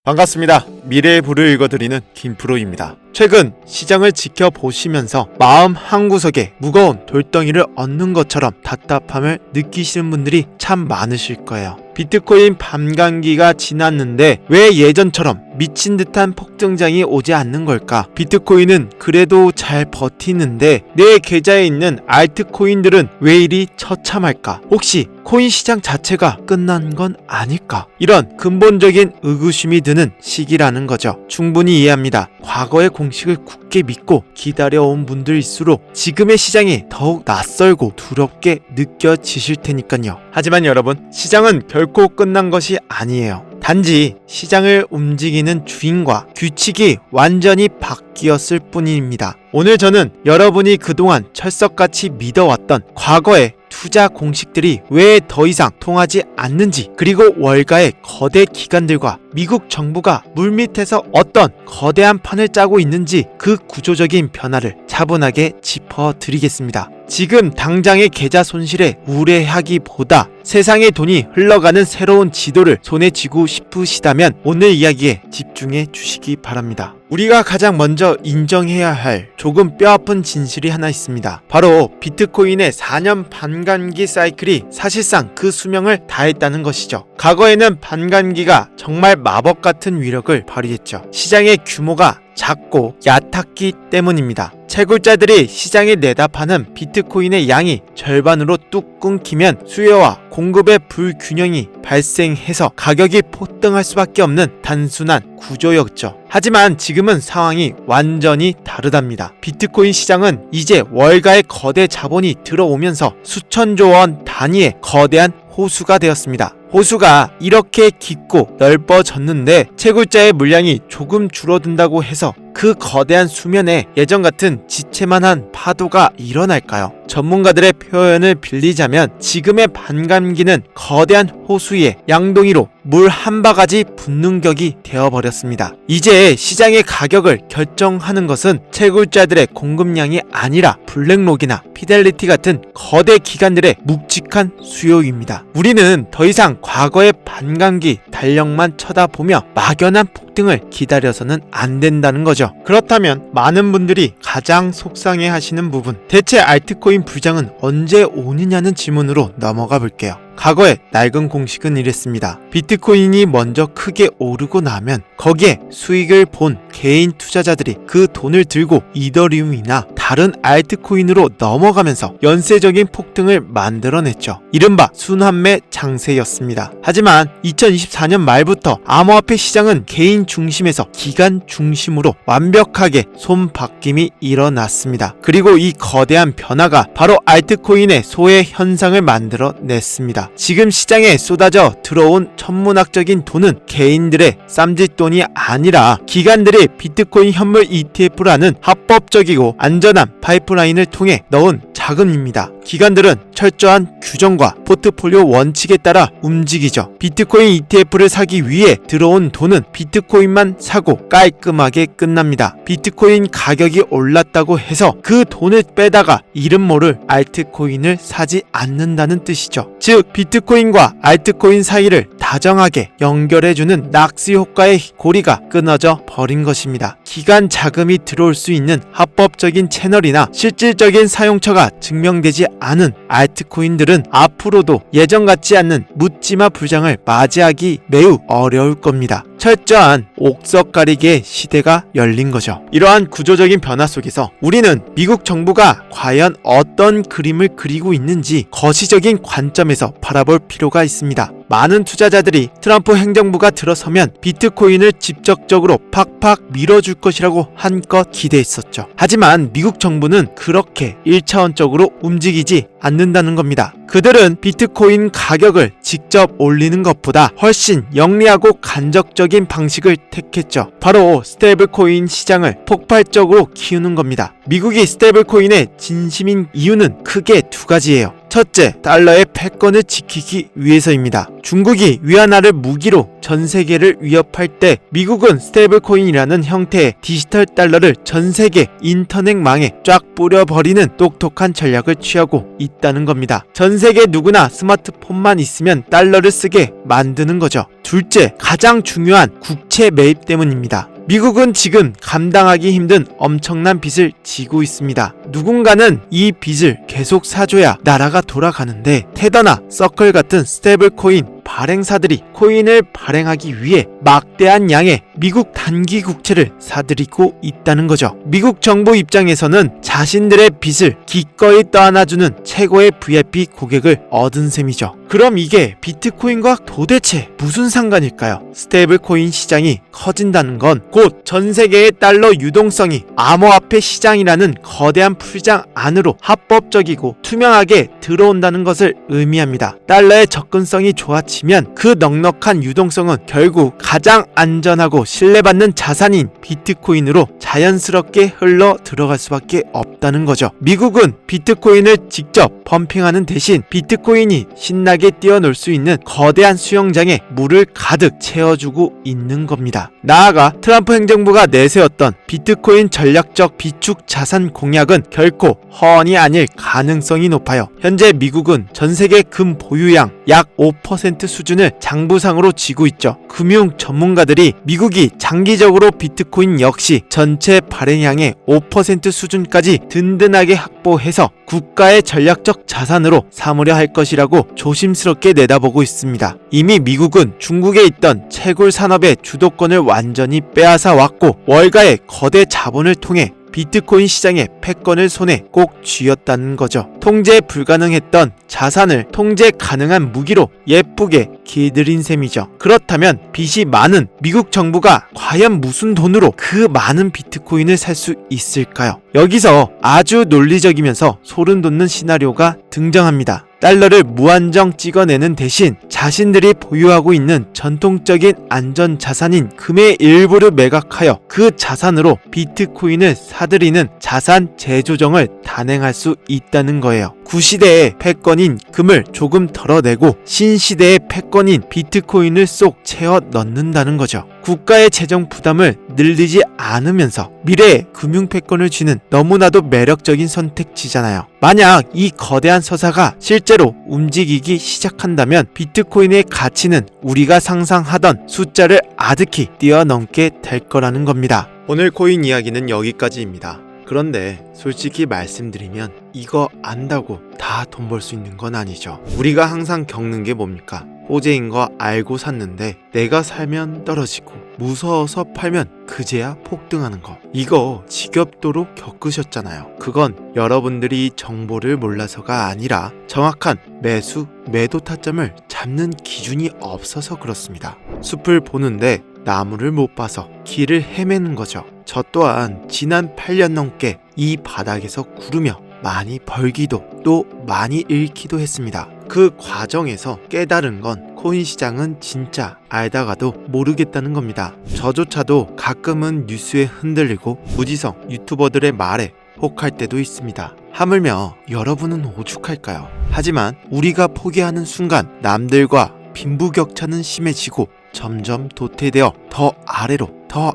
반갑습니다. 미래의 불을 읽어드리는 김프로입니다. 최근 시장을 지켜보시면서 마음 한구석에 무거운 돌덩이를 얻는 것처럼 답답함을 느끼시는 분들이 참 많으실 거예요. 비트코인 반감기가 지났는데 왜 예전처럼 미친 듯한 폭등장이 오지 않는 걸까? 비트코인은 그래도 잘 버티는데 내 계좌에 있는 알트코인들은 왜 이리 처참할까? 혹시 코인 시장 자체가 끝난 건 아닐까? 이런 근본적인 의구심이 드는 시기라는 거죠. 충분히 이해합니다. 과거의 공식을 굳게 믿고 기다려온 분들일수록 지금의 시장이 더욱 낯설고 두렵게 느껴지실 테니까요. 하지만 여러분, 시장은 결코 끝난 것이 아니에요. 단지 시장을 움직이는 주인과 규칙이 완전히 바뀌었을 뿐입니다. 오늘 저는 여러분이 그동안 철석같이 믿어왔던 과거의 투자 공식들이 왜 더 이상 통하지 않는지, 그리고 월가의 거대 기관들과 미국 정부가 물밑에서 어떤 거대한 판을 짜고 있는지 그 구조적인 변화를 차분하게 짚어드리겠습니다. 지금 당장의 계좌 손실에 우려하기보다 세상의 돈이 흘러가는 새로운 지도를 손에 쥐고 싶으시다면 오늘 이야기에 집중해 주시기 바랍니다. 우리가 가장 먼저 인정해야 할 조금 뼈아픈 진실이 하나 있습니다. 바로 비트코인의 4년 반감기 사이클이 사실상 그 수명을 다했다는 것이죠. 과거에는 반감기가 정말 마법 같은 위력을 발휘했죠. 시장의 규모가 작고 얕았기 때문입니다. 채굴자들이 시장에 내다 파는 비트코인의 양이 절반으로 뚝 끊기면 수요와 공급의 불균형이 발생해서 가격이 폭등할 수밖에 없는 단순한 구조였죠. 하지만 지금은 상황이 완전히 다르답니다. 비트코인 시장은 이제 월가의 거대 자본이 들어오면서 수천조 원 단위의 거대한 호수가 되었습니다. 호수가 이렇게 깊고 넓어졌는데 채굴자의 물량이 조금 줄어든다고 해서 그 거대한 수면에 예전 같은 지체만한 파도가 일어날까요? 전문가들의 표현을 빌리자면 지금의 반감기는 거대한 호수에 양동이로 물 한 바가지 붓는 격이 되어버렸습니다. 이제 시장의 가격을 결정하는 것은 채굴자들의 공급량이 아니라 블랙록이나 피델리티 같은 거대 기관들의 묵직한 수요입니다. 우리는 더 이상 과거의 반감기 달력만 쳐다보며 막연한 폭등을 기다려서는 안 된다는 거죠. 그렇다면 많은 분들이 가장 속상해 하시는 부분, 대체 알트코인 부장은 언제 오느냐는 질문으로 넘어가 볼게요. 과거의 낡은 공식은 이랬습니다. 비트코인이 먼저 크게 오르고 나면 거기에 수익을 본 개인 투자자들이 그 돈을 들고 이더리움이나 다른 알트코인으로 넘어가면서 연쇄적인 폭등을 만들어냈죠. 이른바 순환매 장세였습니다. 하지만 2024년 말부터 암호화폐 시장은 개인 중심에서 기관 중심으로 완벽하게 손바뀜이 일어났습니다. 그리고 이 거대한 변화가 바로 알트코인의 소외 현상을 만들어냈습니다. 지금 시장에 쏟아져 들어온 천문학적인 돈은 개인들의 쌈짓돈이 아니라 기관들이 비트코인 현물 ETF라는 합법적이고 안전한 파이프라인을 통해 넣은 자금입니다. 기관들은 철저한 규정과 포트폴리오 원칙에 따라 움직이죠. 비트코인 ETF를 사기 위해 들어온 돈은 비트코인만 사고 깔끔하게 끝납니다. 비트코인 가격이 올랐다고 해서 그 돈을 빼다가 이름 모를 알트코인을 사지 않는다는 뜻이죠. 즉 비트코인과 알트코인 사이를 다정하게 연결해주는 락스 효과의 고리가 끊어져 버린 것입니다. 기관 자금이 들어올 수 있는 합법적인 채널이나 실질적인 사용처가 증명되지 않은 알트코인들은 앞으로도 예전 같지 않는 묻지마 불장을 맞이하기 매우 어려울 겁니다. 철저한 옥석 가리기의 시대가 열린 거죠. 이러한 구조적인 변화 속에서 우리는 미국 정부가 과연 어떤 그림을 그리고 있는지 거시적인 관점에서 바라볼 필요가 있습니다. 많은 투자자들이 트럼프 행정부가 들어서면 비트코인을 직접적으로 팍팍 밀어줄 것이라고 한껏 기대했었죠. 하지만 미국 정부는 그렇게 1차원적으로 움직이지 않는다는 겁니다. 그들은 비트코인 가격을 직접 올리는 것보다 훨씬 영리하고 간접적인 방식을 택했죠. 바로 스테이블코인 시장을 폭발적으로 키우는 겁니다. 미국이 스테이블코인의 진심인 이유는 크게 두 가지예요. 첫째, 달러의 패권을 지키기 위해서입니다. 중국이 위안화를 무기로 전 세계를 위협할 때 미국은 스테이블코인이라는 형태의 디지털 달러를 전 세계 인터넷망에 쫙 뿌려버리는 똑똑한 전략을 취하고 있다는 겁니다. 전 세계 누구나 스마트폰만 있으면 달러를 쓰게 만드는 거죠. 둘째, 가장 중요한 국채 매입 때문입니다. 미국은 지금 감당하기 힘든 엄청난 빚을 지고 있습니다. 누군가는 이 빚을 계속 사줘야 나라가 돌아가는데 테더나 서클 같은 스테이블 코인 발행사들이 코인을 발행하기 위해 막대한 양의 미국 단기 국채를 사들이고 있다는 거죠. 미국 정부 입장에서는 자신들의 빚을 기꺼이 떠안아주는 최고의 VIP 고객을 얻은 셈이죠. 그럼 이게 비트코인과 도대체 무슨 상관일까요? 스테이블 코인 시장이 커진다는 건 곧 전 세계의 달러 유동성이 암호화폐 시장이라는 거대한 풀장 안으로 합법적이고 투명하게 들어온다는 것을 의미합니다. 달러의 접근성이 좋아지면 그 넉넉한 유동성은 결국 가장 안전하고 신뢰받는 자산인 비트코인으로 자연스럽게 흘러 들어갈 수밖에 없다는 거죠. 미국은 비트코인을 직접 펌핑하는 대신 비트코인이 신나게 뛰어놀 수 있는 거대한 수영장에 물을 가득 채워주고 있는 겁니다. 나아가 트럼프 행정부가 내세웠던 비트코인 전략적 비축 자산 공약은 결코 허언이 아닐 가능성이 높아요. 현재 미국은 전 세계 금 보유량 약 5% 수준을 장부상으로 쥐고 있죠. 금융 전문가들이 미국이 장기적으로 비트코인 역시 전체 발행량의 5% 수준까지 든든하게 확보해서 국가의 전략적 자산으로 삼으려 할 것이라고 조심스럽게 내다보고 있습니다. 이미 미국은 중국에 있던 채굴 산업의 주도권을 완전히 빼앗아 왔고 월가의 거대 자본을 통해 비트코인 시장의 패권을 손에 꼭 쥐었다는 거죠. 통제 불가능했던 자산을 통제 가능한 무기로 예쁘게 길들인 셈이죠. 그렇다면 빚이 많은 미국 정부가 과연 무슨 돈으로 그 많은 비트코인을 살 수 있을까요? 여기서 아주 논리적이면서 소름 돋는 시나리오가 등장합니다. 달러를 무한정 찍어내는 대신 자신들이 보유하고 있는 전통적인 안전자산인 금의 일부를 매각하여 그 자산으로 비트코인을 사들이는 자산 재조정을 단행할 수 있다는 거예요. 구시대의 패권인 금을 조금 덜어내고 신시대의 패권인 비트코인을 쏙 채워 넣는다는 거죠. 국가의 재정 부담을 늘리지 않으면서 미래의 금융 패권을 쥐는 너무나도 매력적인 선택지잖아요. 만약 이 거대한 서사가 실제로 움직이기 시작한다면 비트코인의 가치는 우리가 상상하던 숫자를 아득히 뛰어넘게 될 거라는 겁니다. 오늘 코인 이야기는 여기까지입니다. 그런데 솔직히 말씀드리면 이거 안다고 다 돈 벌 수 있는 건 아니죠. 우리가 항상 겪는 게 뭡니까? 호재인 거 알고 샀는데 내가 살면 떨어지고 무서워서 팔면 그제야 폭등하는 거. 이거 지겹도록 겪으셨잖아요. 그건 여러분들이 정보를 몰라서가 아니라 정확한 매수, 매도 타점을 잡는 기준이 없어서 그렇습니다. 숲을 보는데 나무를 못 봐서 길을 헤매는 거죠. 저 또한 지난 8년 넘게 이 바닥에서 구르며 많이 벌기도 또 많이 잃기도 했습니다. 그 과정에서 깨달은 건 코인 시장은 진짜 알다가도 모르겠다는 겁니다. 저조차도 가끔은 뉴스에 흔들리고 무지성 유튜버들의 말에 혹할 때도 있습니다. 하물며 여러분은 오죽할까요? 하지만 우리가 포기하는 순간 남들과 빈부격차는 심해지고 점점 도태되어 더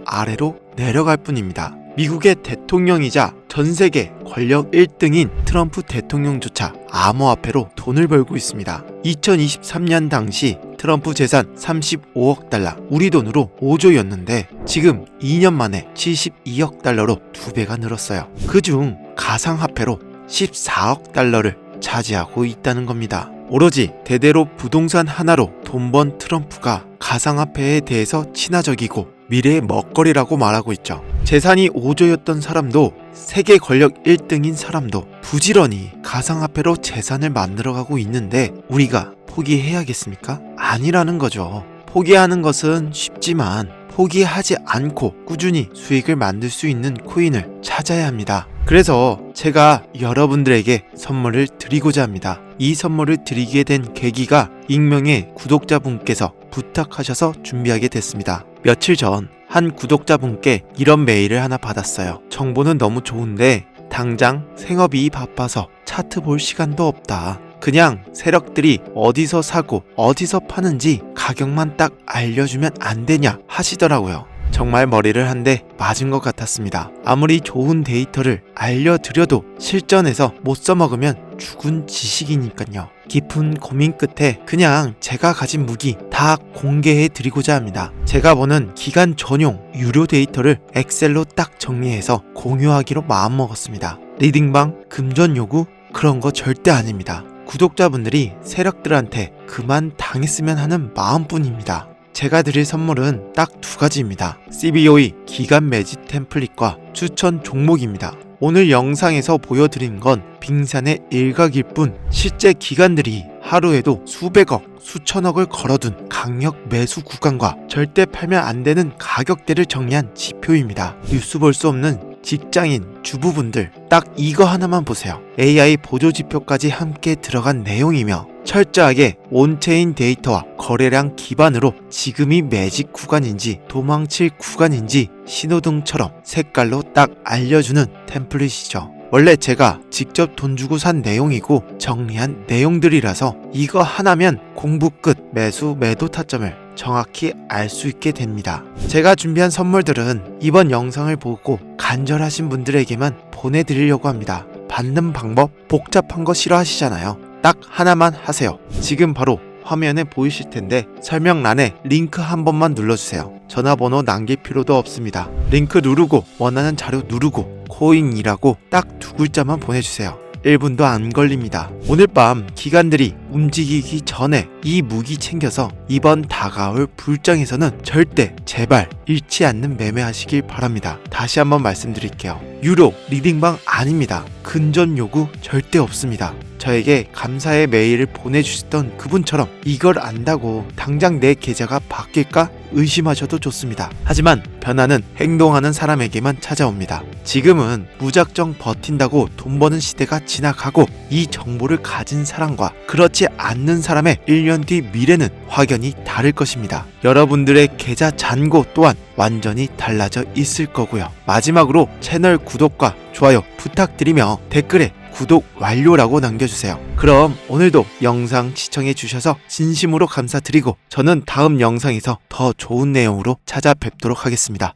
아래로 내려갈 뿐입니다. 미국의 대통령이자 전 세계 권력 1등인 트럼프 대통령조차 암호화폐로 돈을 벌고 있습니다. 2023년 당시 트럼프 재산 35억 달러, 우리 돈으로 5조였는데 지금 2년 만에 72억 달러로 2배가 늘었어요. 그중 가상화폐로 14억 달러를 차지하고 있다는 겁니다. 오로지 대대로 부동산 하나로 돈 번 트럼프가 가상화폐에 대해서 친화적이고 미래의 먹거리라고 말하고 있죠. 재산이 5조였던 사람도 세계 권력 1등인 사람도 부지런히 가상화폐로 재산을 만들어가고 있는데 우리가 포기해야겠습니까? 아니라는 거죠. 포기하는 것은 쉽지만 포기하지 않고 꾸준히 수익을 만들 수 있는 코인을 찾아야 합니다. 그래서 제가 여러분들에게 선물을 드리고자 합니다. 이 선물을 드리게 된 계기가 익명의 구독자분께서 부탁하셔서 준비하게 됐습니다. 며칠 전 한 구독자분께 이런 메일을 하나 받았어요. 정보는 너무 좋은데 당장 생업이 바빠서 차트 볼 시간도 없다. 그냥 세력들이 어디서 사고 어디서 파는지 가격만 딱 알려주면 안 되냐 하시더라고요. 정말 머리를 한 대 맞은 것 같았습니다. 아무리 좋은 데이터를 알려드려도 실전에서 못 써먹으면 죽은 지식이니까요. 깊은 고민 끝에 그냥 제가 가진 무기 다 공개해 드리고자 합니다. 제가 보는 기간 전용 유료 데이터를 엑셀로 딱 정리해서 공유하기로 마음먹었습니다. 리딩방, 금전 요구 그런 거 절대 아닙니다. 구독자분들이 세력들한테 그만 당했으면 하는 마음뿐입니다. 제가 드릴 선물은 딱 두 가지입니다. CBOE 기간 매직 템플릿과 추천 종목입니다. 오늘 영상에서 보여드린 건 빙산의 일각일 뿐 실제 기관들이 하루에도 수백억, 수천억을 걸어둔 강력 매수 구간과 절대 팔면 안 되는 가격대를 정리한 지표입니다. 뉴스 볼 수 없는 직장인, 주부분들 딱 이거 하나만 보세요. AI 보조지표까지 함께 들어간 내용이며 철저하게 온체인 데이터와 거래량 기반으로 지금이 매직 구간인지 도망칠 구간인지 신호등처럼 색깔로 딱 알려주는 템플릿이죠. 원래 제가 직접 돈 주고 산 내용이고 정리한 내용들이라서 이거 하나면 공부 끝 매수 매도 타점을 정확히 알 수 있게 됩니다. 제가 준비한 선물들은 이번 영상을 보고 간절하신 분들에게만 보내드리려고 합니다. 받는 방법 복잡한 거 싫어하시잖아요. 딱 하나만 하세요. 지금 바로 화면에 보이실 텐데 설명란에 링크 한 번만 눌러주세요. 전화번호 남길 필요도 없습니다. 링크 누르고 원하는 자료 누르고 코인이라고 딱 두 글자만 보내주세요. 1분도 안 걸립니다. 오늘 밤 기관들이 움직이기 전에 이 무기 챙겨서 이번 다가올 불장에서는 절대 제발 잃지 않는 매매하시길 바랍니다. 다시 한번 말씀드릴게요. 유료 리딩방 아닙니다. 근전 요구 절대 없습니다. 저에게 감사의 메일을 보내주셨던 그분처럼 이걸 안다고 당장 내 계좌가 바뀔까 의심하셔도 좋습니다. 하지만 변화는 행동하는 사람에게만 찾아옵니다. 지금은 무작정 버틴다고 돈 버는 시대가 지나가고 이 정보를 가진 사람과 그렇지 않는 사람의 1년 뒤 미래는 확연히 다를 것입니다. 여러분들의 계좌 잔고 또한 완전히 달라져 있을 거고요. 마지막으로 채널 구독과 좋아요 부탁드리며 댓글에 구독 완료라고 남겨주세요. 그럼 오늘도 영상 시청해주셔서 진심으로 감사드리고 저는 다음 영상에서 더 좋은 내용으로 찾아뵙도록 하겠습니다.